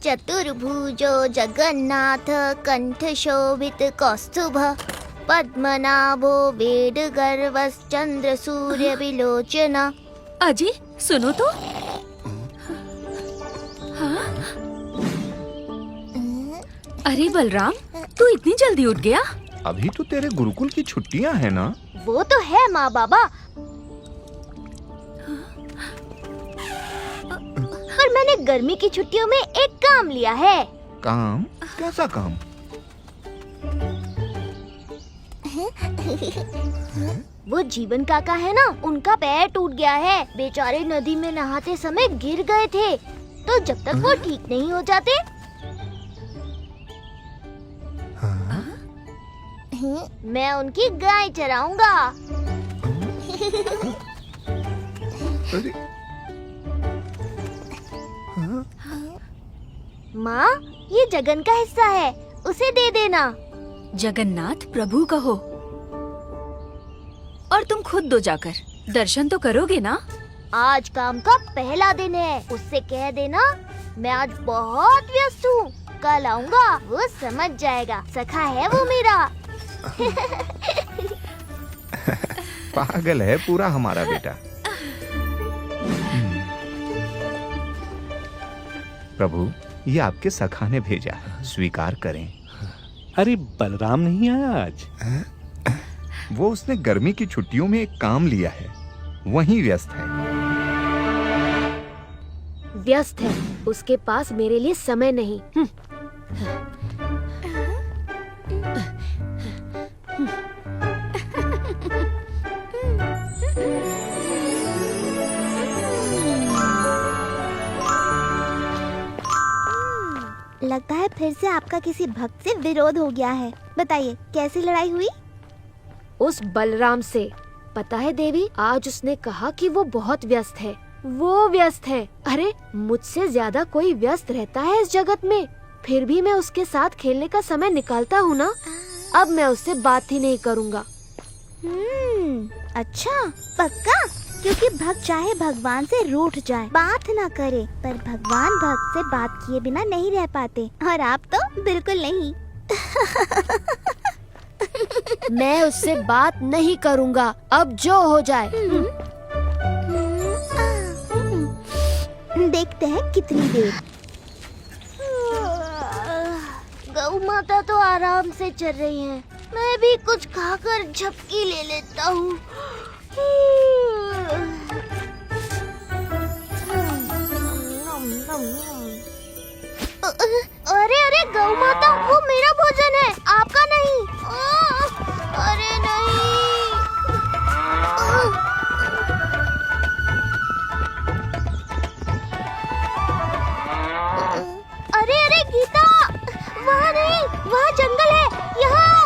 चतुर्भुजो जगन्नाथ कंठ शोभित कौस्तुभ पद्मनाभो वेदगर्वश्चंद्र सूर्य विलोचना। अजी सुनो तो। हाँ? अरे बलराम, तू इतनी जल्दी उठ गया? अभी तो तेरे गुरुकुल की छुट्टियां हैं ना? वो तो है माँ बाबा, पर मैंने गर्मी की छुट्टियों में एक काम लिया है। काम? कैसा काम? वो जीवन काका है ना, उनका पैर टूट गया है। बेचारे नदी में नहाते समय गिर गए थे, तो जब तक वो ठीक नहीं हो जाते मैं उनकी गाय चराऊंगा। माँ, ये जगन का हिस्सा है, उसे दे देना। जगन्नाथ प्रभु कहो, और तुम खुद दो जाकर दर्शन तो करोगे ना? आज काम का पहला दिन है, उससे कह देना मैं आज बहुत व्यस्त हूँ, कल आऊँगा, वो समझ जाएगा। सखा है वो मेरा। पागल है पूरा हमारा बेटा। प्रभु, ये आपके सखा ने भेजा है, स्वीकार करें। अरे बलराम नहीं आया आज? वो उसने गर्मी की छुट्टियों में एक काम लिया है, वहीं व्यस्त है। व्यस्त है, उसके पास मेरे लिए समय नहीं। लगता है फिर से आपका किसी भक्त से विरोध हो गया है। बताइए कैसी लड़ाई हुई? उस बलराम से। पता है देवी, आज उसने कहा कि वो बहुत व्यस्त है। वो व्यस्त है। अरे मुझसे ज्यादा कोई व्यस्त रहता है इस जगत में, फिर भी मैं उसके साथ खेलने का समय निकालता हूँ ना। अब मैं उससे बात ही नहीं करूँगा। अच्छा, पक्का? क्योंकि भक्त चाहे भगवान से रूठ जाए, बात ना करे, पर भगवान भक्त से बात किए बिना नहीं रह पाते, और आप तो बिल्कुल नहीं। मैं उससे बात नहीं करूँगा, अब जो हो जाए। देखते हैं कितनी देर। गौ माता तो आराम से चल रही हैं, मैं भी कुछ खाकर झपकी ले लेता हूँ। अरे अरे गौ माता, वो मेरा भोजन है, आपका नहीं। अरे नहीं। अरे अरे गीता, वहाँ नहीं, वहाँ जंगल है, यहाँ।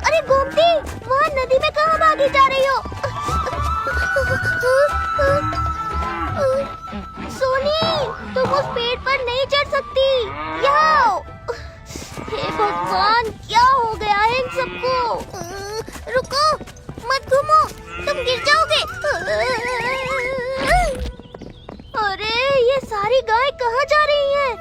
अरे गोमती, वहाँ नदी में कहाँ भागी जा रही हो? सोनी, तुम उस पेड़ पर नहीं चढ़ सकती, यहाँ आओ। हे भगवान, क्या हो गया है इन सबको? रुको, मत घूमो, तुम गिर जाओगे। अरे ये सारी गाय कहाँ जा रही हैं?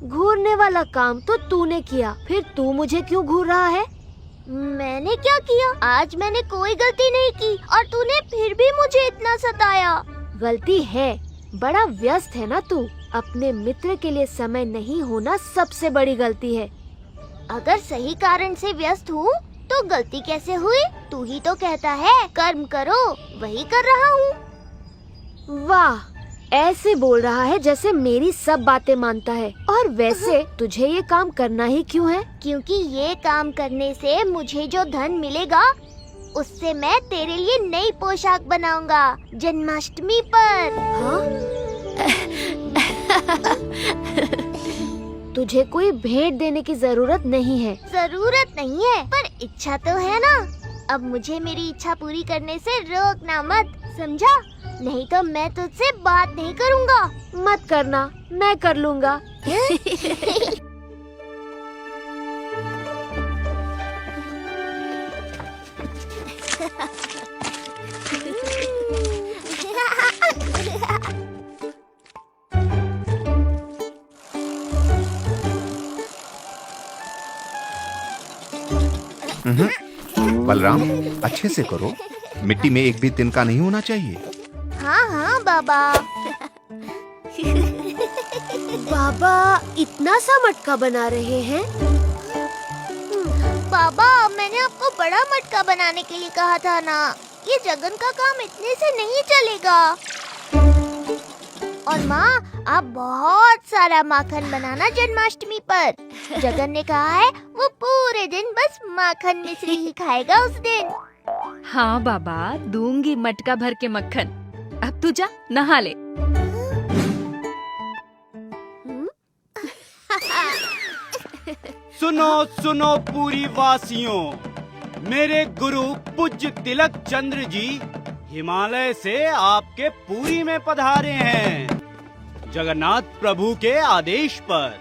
घूरने वाला काम तो तूने किया, फिर तू मुझे क्यों घूर रहा है? मैंने क्या किया? आज मैंने कोई गलती नहीं की, और तूने फिर भी मुझे इतना सताया। गलती है, बड़ा व्यस्त है ना तू। अपने मित्र के लिए समय नहीं होना सबसे बड़ी गलती है। अगर सही कारण से व्यस्त हूँ तो गलती कैसे हुई? तू ही तो कहता है कर्म करो, वही कर रहा हूँ। वाह, ऐसे बोल रहा है जैसे मेरी सब बातें मानता है। और वैसे तुझे ये काम करना ही क्यों है? क्योंकि ये काम करने से मुझे जो धन मिलेगा, उससे मैं तेरे लिए नई पोशाक बनाऊंगा जन्माष्टमी पर। हाँ? तुझे कोई भेंट देने की जरूरत नहीं है। जरूरत नहीं है, पर इच्छा तो है ना। अब मुझे मेरी इच्छा पूरी करने से रोकना मत, समझा? नहीं तो मैं तुझसे बात नहीं करूँगा। मत करना, मैं कर लूँगा। बलराम, अच्छे से करो, मिट्टी में एक भी तिनका नहीं होना चाहिए। हाँ हाँ बाबा। बाबा इतना सा मटका बना रहे हैं? बाबा, मैंने आपको बड़ा मटका बनाने के लिए कहा था ना। ये जगन का काम इतने से नहीं चलेगा। और माँ, आप बहुत सारा माखन बनाना जन्माष्टमी पर। जगन ने कहा है वो पूरे दिन बस माखन मिश्री ही खाएगा उस दिन। हाँ बाबा, दूंगी मटका भर के मक्खन। अब तू जा नहा ले। सुनो सुनो पूरी वासियों, मेरे गुरु पूज्य तिलक चंद्र जी हिमालय से आपके पुरी में पधारे हैं, जगन्नाथ प्रभु के आदेश पर।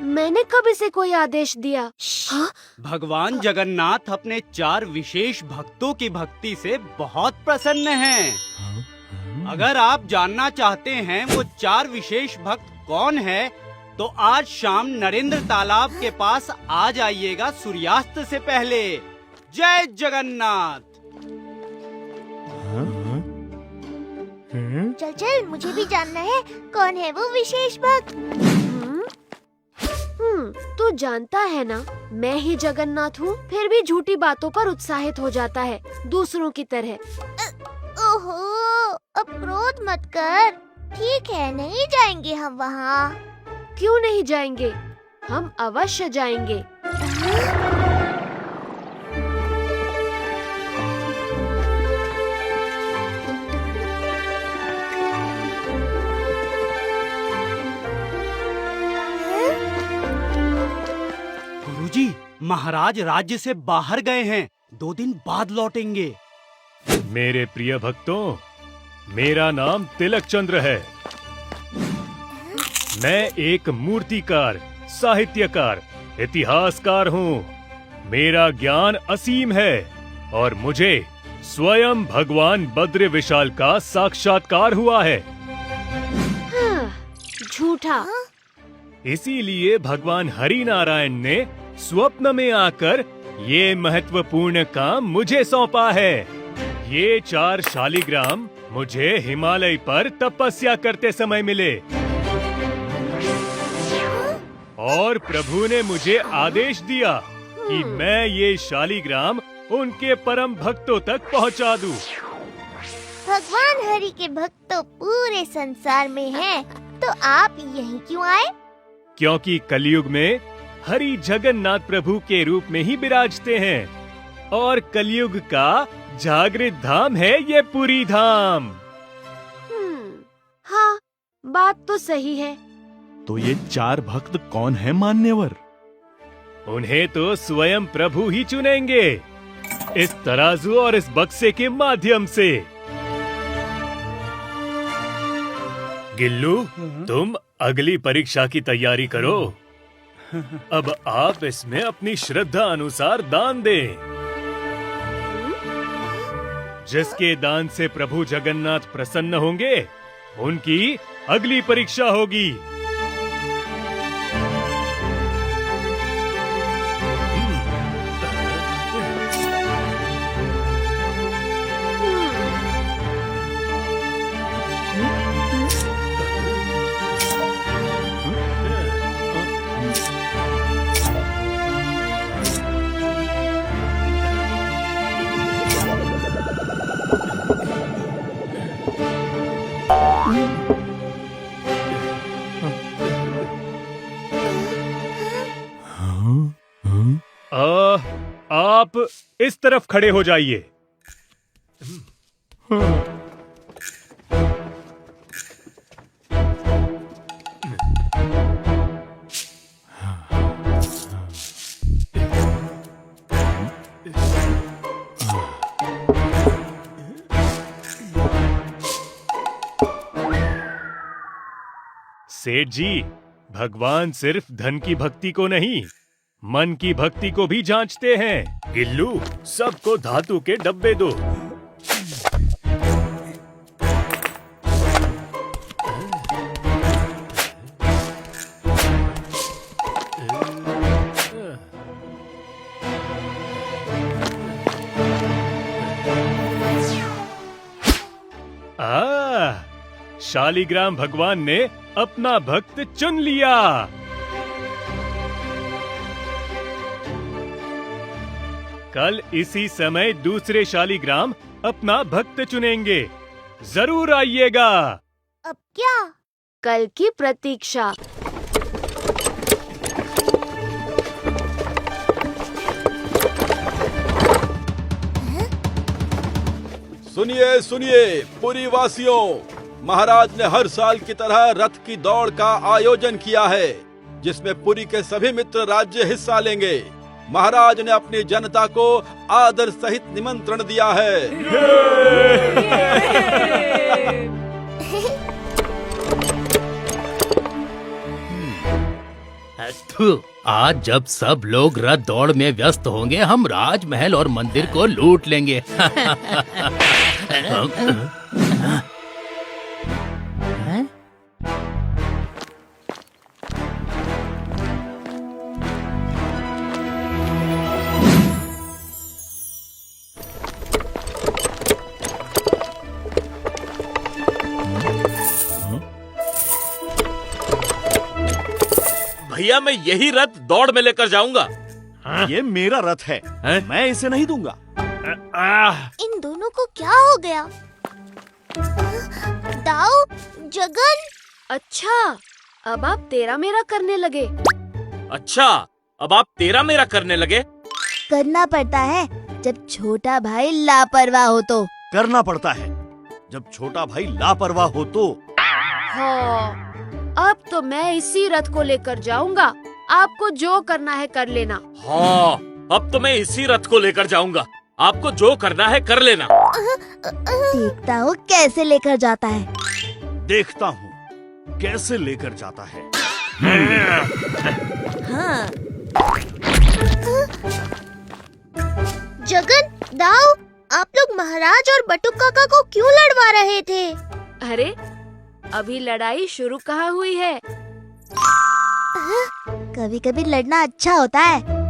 मैंने कब इसे कोई आदेश दिया? हाँ? भगवान जगन्नाथ अपने 4 विशेष भक्तों की भक्ति से बहुत प्रसन्न हैं। अगर आप जानना चाहते हैं वो 4 विशेष भक्त कौन है, तो आज शाम नरेंद्र तालाब के पास आ जाइएगा सूर्यास्त से पहले। जय जगन्नाथ। चल चल, मुझे भी जानना है कौन है वो विशेष भक्त। तू जानता है ना, मैं ही जगन्नाथ हूँ, फिर भी झूठी बातों पर उत्साहित हो जाता है दूसरों की तरह। ओहो, अब क्रोध मत कर। ठीक है, नहीं जाएंगे हम वहाँ। क्यों नहीं जाएंगे? हम अवश्य जाएंगे। गुरुजी, महाराज राज्य से बाहर गए हैं, 2 दिन बाद लौटेंगे। मेरे प्रिय भक्तों, मेरा नाम तिलक चंद्र है। मैं एक मूर्तिकार, साहित्यकार, इतिहासकार हूँ। मेरा ज्ञान असीम है और मुझे स्वयं भगवान बद्र विशाल का साक्षात्कार हुआ है। हाँ, झूठा। इसीलिए भगवान हरि नारायण ने स्वप्न में आकर ये महत्वपूर्ण काम मुझे सौंपा है। ये 4 शालिग्राम मुझे हिमालय पर तपस्या करते समय मिले और प्रभु ने मुझे आदेश दिया कि मैं ये शालिग्राम उनके परम भक्तों तक पहुंचा दूं। भगवान हरि के भक्त तो पूरे संसार में हैं, तो आप यहीं क्यों आए? क्योंकि कलयुग में हरि जगन्नाथ प्रभु के रूप में ही विराजते हैं और कलयुग का जागृत धाम है ये पुरी धाम। हाँ, बात तो सही है। तो ये 4 भक्त कौन है मान्यवर? उन्हें तो स्वयं प्रभु ही चुनेंगे, इस तराजू और इस बक्से के माध्यम से। गिल्लू, तुम अगली परीक्षा की तैयारी करो। अब आप इसमें अपनी श्रद्धा अनुसार दान दें। जिसके दान से प्रभु जगन्नाथ प्रसन्न होंगे, उनकी अगली परीक्षा होगी। आप इस तरफ खड़े हो जाइए। सेठ जी, भगवान सिर्फ धन की भक्ति को नहीं, मन की भक्ति को भी जांचते हैं। गिल्लू, सबको धातु के डब्बे दो। शालिग्राम भगवान ने अपना भक्त चुन लिया। कल इसी समय दूसरे शालिग्राम अपना भक्त चुनेंगे। जरूर आइएगा। अब क्या? कल की प्रतीक्षा। सुनिए सुनिए पुरी वासियों, महाराज ने हर साल की तरह रथ की दौड़ का आयोजन किया है, जिसमें पुरी के सभी मित्र राज्य हिस्सा लेंगे। महाराज ने अपनी जनता को आदर सहित निमंत्रण दिया है। आज जब सब लोग रथ दौड़ में व्यस्त होंगे, हम राजमहल और मंदिर को लूट लेंगे। भैया, मैं यही रथ दौड़ में लेकर जाऊंगा। ये मेरा रथ है, मैं इसे नहीं दूंगा। इन दोनों को क्या हो गया? दाऊ, जगन। अच्छा, अब आप तेरा मेरा करने लगे। अच्छा, अब आप तेरा मेरा करने लगे। करना पड़ता है जब छोटा भाई लापरवाह हो तो। करना पड़ता है जब छोटा भाई लापरवाह हो तो। हाँ, अब तो मैं इसी रथ को लेकर जाऊंगा। आपको जो करना है कर लेना। हाँ, अब तो मैं इसी रथ को लेकर जाऊंगा। आपको जो करना है कर लेना। देखता हूँ कैसे लेकर जाता है। देखता हूँ कैसे लेकर जाता है। हाँ। जगन, दाऊ, आप लोग महाराज और बटुक काका को क्यों लड़वा रहे थे? अरे, अभी लड़ाई शुरू कहाँ हुई है। कभी कभी लड़ना अच्छा होता है।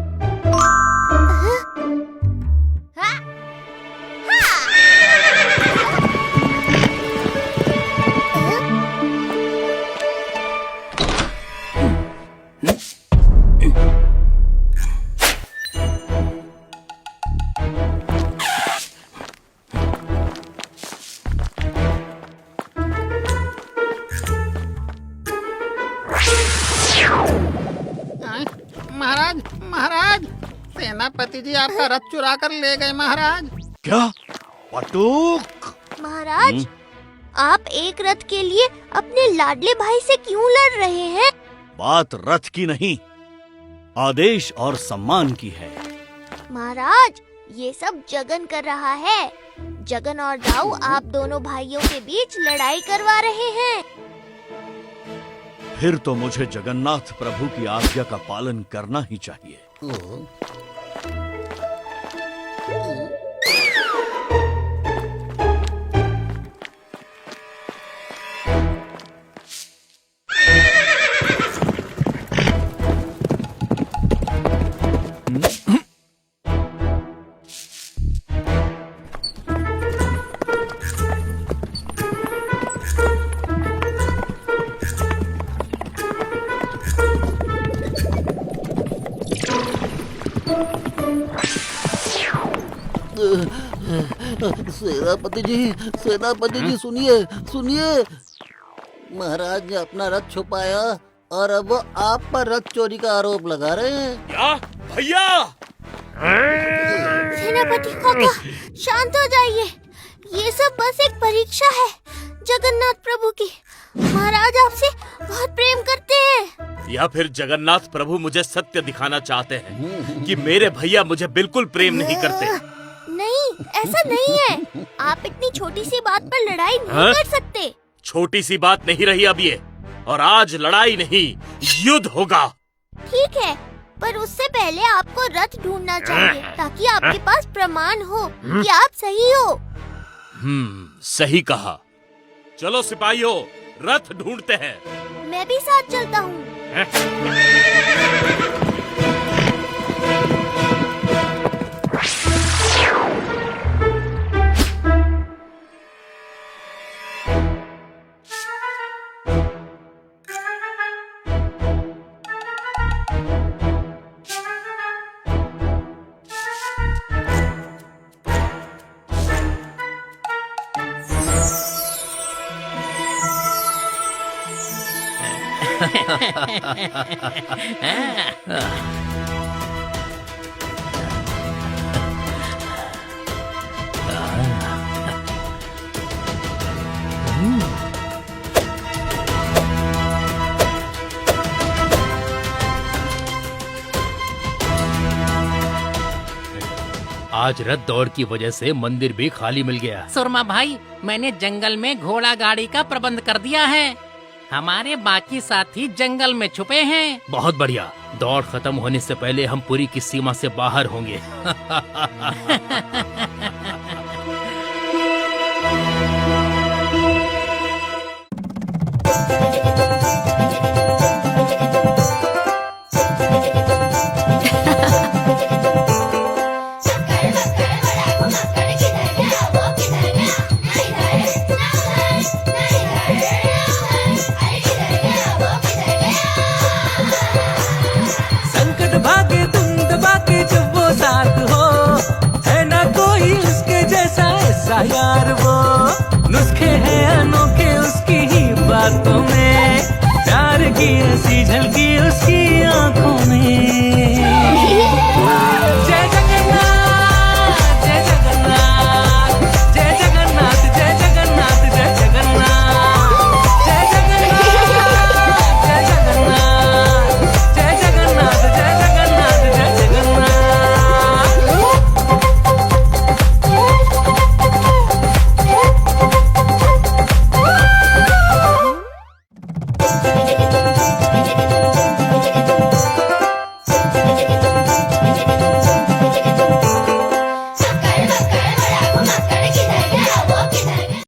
महाराज, महाराज, सेनापति जी आपका रथ चुरा कर ले गए महाराज। क्या? बटुक! महाराज, आप एक रथ के लिए अपने लाडले भाई से क्यों लड़ रहे हैं? बात रथ की नहीं, आदेश और सम्मान की है। महाराज, ये सब जगन कर रहा है। जगन और दाऊ आप दोनों भाइयों के बीच लड़ाई करवा रहे हैं। फिर तो मुझे जगन्नाथ प्रभु की आज्ञा का पालन करना ही चाहिए। सेनापति जी सुनिए, सुनिए। महाराज ने अपना रथ छुपाया और अब वो आप पर रथ चोरी का आरोप लगा रहे हैं। क्या भैया? सेनापति काका, शांत हो जाइए। ये सब बस एक परीक्षा है जगन्नाथ प्रभु की। महाराज आपसे बहुत प्रेम करते हैं। या फिर जगन्नाथ प्रभु मुझे सत्य दिखाना चाहते हैं कि मेरे भैया मुझे बिल्कुल प्रेम नहीं करते। नहीं, ऐसा नहीं है। आप इतनी छोटी सी बात पर लड़ाई नहीं कर सकते। छोटी सी बात नहीं रही अब ये। और आज लड़ाई नहीं, युद्ध होगा। ठीक है, पर उससे पहले आपको रथ ढूंढना चाहिए ताकि आपके पास प्रमाण हो कि आप सही हो। सही कहा। चलो सिपाहियों, रथ ढूंढते हैं। मैं भी साथ चलता हूँ। आज रथ दौड़ की वजह से मंदिर भी खाली मिल गया। सुरमा भाई, मैंने जंगल में घोड़ा गाड़ी का प्रबंध कर दिया है। हमारे बाकी साथी जंगल में छुपे हैं। बहुत बढ़िया। दौड़ खत्म होने से पहले हम पुरी की सीमा से बाहर होंगे। संकट भागे तुम दबा के जब वो साथ हो, है ना कोई उसके जैसा ऐसा यार। वो नुस्खे हैं अनोखे उसकी ही बातों में, प्यार की ऐसी झलकी उसकी आंखों में।